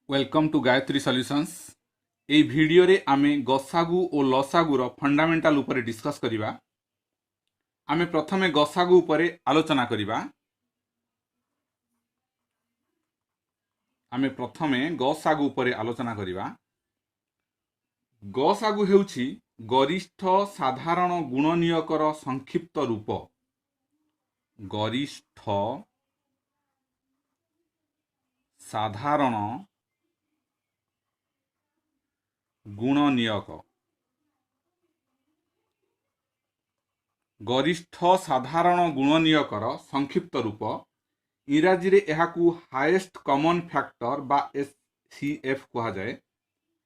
Welcome to Gayatri solutions. এই ভিডিওরে আমি গসাগু ও লসাগুর ফন্ডামেন্টাল উপরে ডিসকস করিবা। আমি প্রথমে গসাগু উপরে আলোচনা করিবা। আমি প্রথমে গসাগু উপরে আলোচনা করিবা। গসাগু হেউছি গরিষ্ঠ সাধারণ গুণনীয়কর সংক্ষিপ্ত রূপ। গরিষ্ঠ সাধারণ গুণনীয়ক। गरिष्ठ साधारण गुणनीयकर संक्षिप्त रूप। इंग्राजी रे एहाकू हाईएस्ट कॉमन फैक्टर बा एचसीएफ कहा जाए।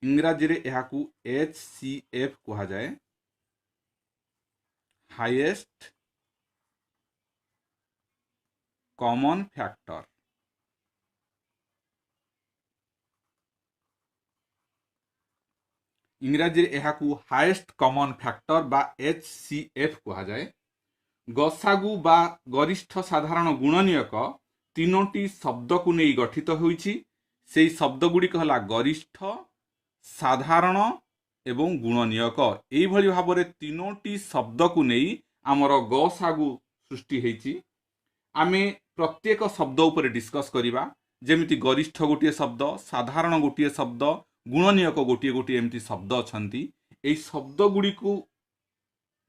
इंग्राजी रे एहाकू एचसीएफ कहा जाए, हाईएस्ट कॉमन फैक्टर। इंग्राजी रे एहाकू हाईएस्ट कॉमन फैक्टर बा एचसीएफ कहा जाए। गसागु बा गरिष्ठ साधारण गुणनीयक तीनोटी शब्द को नहीं गठित होइछि। सेई शब्द गुड़िक हला गरिष्ठ, साधारण एवं गुणनीयक। एई भली भाबरे तीनोटी शब्द को नहीं आमर गसागु सृष्टि हेइछि। आमे प्रत्येक शब्द उपरे डिस्कस करिबा। जेमिति गरिष्ठ गोटिए शब्द, साधारण गोटिए शब्द, गुणनीयक गोटिए गोटिए एमती शब्द अछंती। एई शब्द गुड़िकु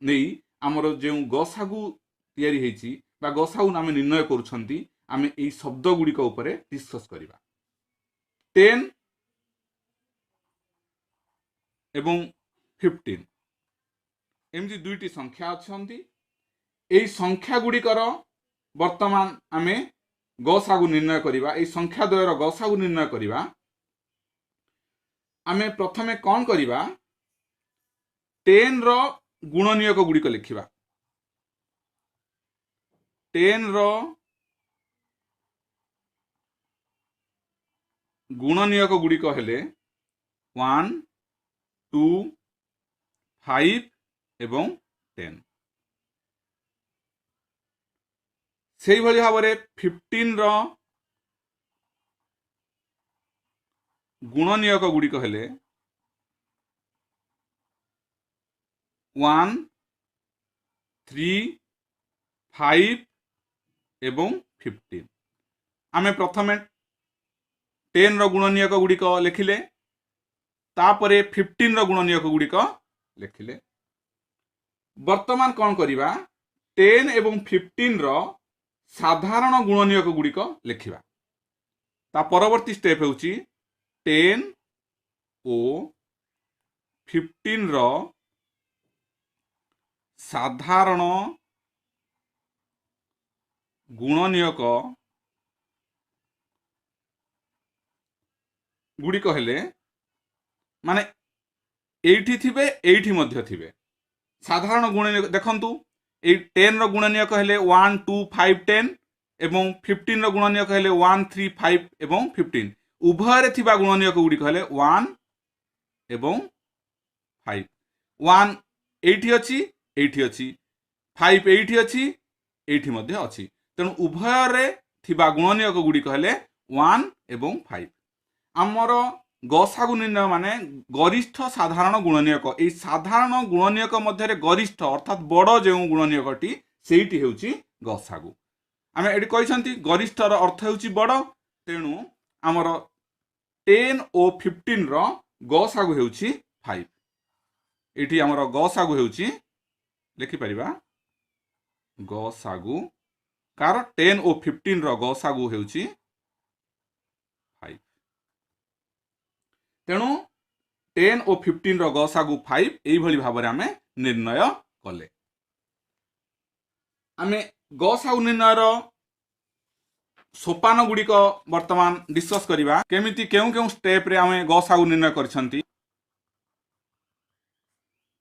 नहीं आमर जो गसागु तैयारी हेछि बा गसागु आमे निर्णय करूछंती, आमे एई शब्द गुड़िक उपरे डिस्कस करिबा। 10 एवं 15 एमती दुईटी संख्या अछंती। एई संख्या गुड़िकर वर्तमान आमे गसागु निर्णय करिबा। एई संख्या द्वयर गसागु निर्णय करिबा। आमे प्रथमे कौन करिबा, 10 रो गुणनीयक गुड़िक लिखिबा। 10 रो गुणनीयक गुड़िक हेले 1, 2, 5 एवं 10। सेही भली भाबरे 15 रो गुणनीयक गुड़िक हेले 1, 3, 5 एवं 15। आमे प्रथमे 10 रो गुणनीयक गुड़िक लिखिले, तापरे 15 रो गुणनीयक गुड़िक लिखिले। वर्तमान कौन करिबा, 10 एवं 15 रो साधारण गुणनीयक गुड़िक लिखिबा। ता परवर्ती स्टेप हेउची 10 ओ 15 रो साधारण गुणनीयक गुड़िक हेले माने एठी थिबे एठी मध्य थिबे। साधारण गुणनीयक देखंतु, ए 10 रो गुणनीयक हेले 1, 2, 5, 10 एवं 15 रो गुणनीयक हेले 1, 3, 5 एवं 15। उभय रे थिबा गुणनीयक गुड़िक हेले 1 एवं 5। 1 एठी अछि, एठी अछि, 5 एठी अछि, एठी मध्य अछि। तेणु उभय रे थिबा गुणनीयक गुड़िक हेले 1 एवं 5। आमर गसागु निर्णय माने गरिष्ठ साधारण गुणनीयक। ए साधारण गुणनीयक मध्य गरिष्ठ अर्थात बड़ जो गुणनीयकटी सेठी हेउची गसागु। आमे एठी कहिसंती गरिष्ठर अर्थ हेउची बड़। तेणु आमर 10 ओ 15 रो गसागु हेउची 5। एठी आमर गसागु हेउची लिखि परिबा, गसागु कार 10 ओ 15 रो गसागु हेउची 5। तेणु 10 ओ 15 रो गसागु 5 एई भली भाबरे आमे निर्णय कले। आमे गसागु निर्णय रो सोपान गुड़िक वर्तमान डिस्कस करिबा। केमिति केउ केउ स्टेप रे आमे गसागु निर्णय करछंती।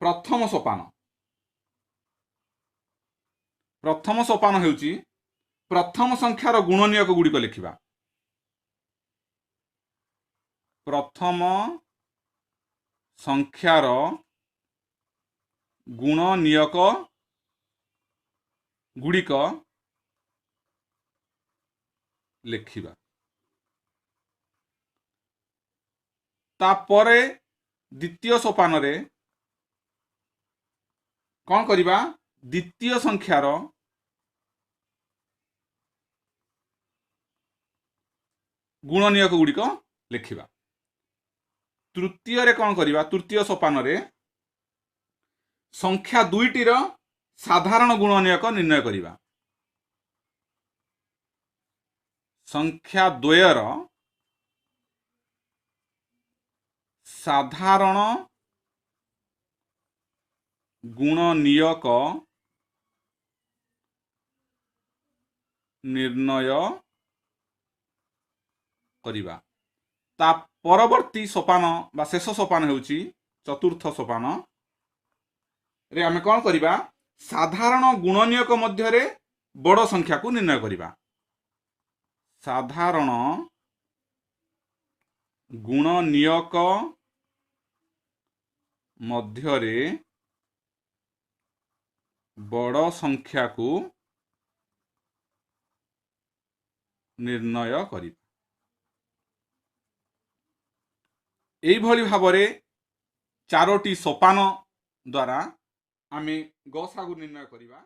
प्रथम सोपान हेउची प्रथम संख्यार गुणनीयक गुड़िक लिखिबा। प्रथम संख्यार गुणनीयक गुड़िक लिखिबा। तापरे द्वितीय सोपान रे कौन करिबा द्वितीय संख्यार गुणनीयक गुड़िक लिखिबा। तृतीय रे कौन करिबा तृतीय सोपान रे संख्या दुईटीर साधारण गुणनीयक निर्णय करिबा। संख्या द्वयर साधारण गुणनीयक निर्णय करिबा। ता परवर्ती सोपान बा शेष सोपान हेउची चतुर्थ सोपान रे आमे कौन करिबा साधारण गुणनीयक मध्य रे बड़ संख्या को निर्णय करिबा। साधारण गुणनीयक मध्य रे बड़ संख्या को निर्णय करिबा। एई भली भाबरे चारोटी सोपान द्वारा आमे गसागु निर्णय करिबा।